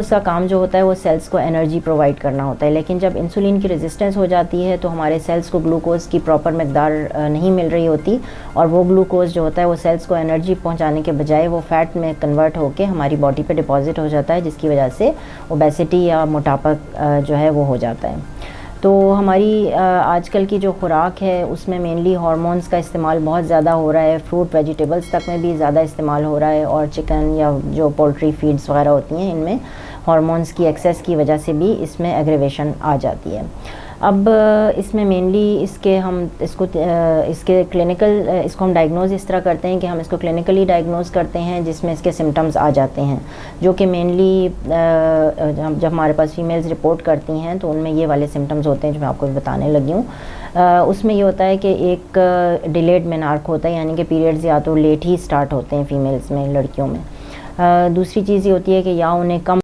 उसका काम जो होता है वो सेल्स को एनर्जी प्रोवाइड करना होता है, लेकिन जब इंसुलिन की रेजिस्टेंस हो जाती है तो हमारे सेल्स को ग्लूकोज की प्रॉपर मकदार नहीं मिल रही होती, और वो ग्लूकोज जो होता है वो सेल्स को एनर्जी पहुंचाने के बजाय वो फैट में कन्वर्ट होकर हमारी बॉडी पे डिपॉजिट हो जाता है, जिसकी वजह से ओबेसिटी या मोटापा जो है वो हो जाता है। तो हमारी आजकल की जो खुराक है उसमें मेनली हार्मोन्स का इस्तेमाल बहुत ज़्यादा हो रहा है, फ्रूट वेजिटेबल्स तक में भी ज़्यादा इस्तेमाल हो रहा है, और चिकन या जो पोल्ट्री फीड्स वगैरह होती हैं इनमें हार्मोन्स की एक्सेस की वजह से भी इसमें एग्रेवेशन आ जाती है। अब इसमें मेनली इसके क्लिनिकल इसको हम डायग्नोज इस तरह करते हैं कि हम इसको क्लिनिकली डायग्नोज करते हैं, जिसमें इसके सिम्टम्स आ जाते हैं, जो कि मेनली जब हमारे पास फीमेल्स रिपोर्ट करती हैं तो उनमें ये वाले सिम्टम्स होते हैं जो मैं आपको बताने लगी हूँ। उसमें ये होता है कि एक डिलेड मेनार्क होता है, यानी कि पीरियड्स या तो लेट ही स्टार्ट होते हैं फीमेल्स में, लड़कियों में। दूसरी चीज़ ये होती है कि या उन्हें कम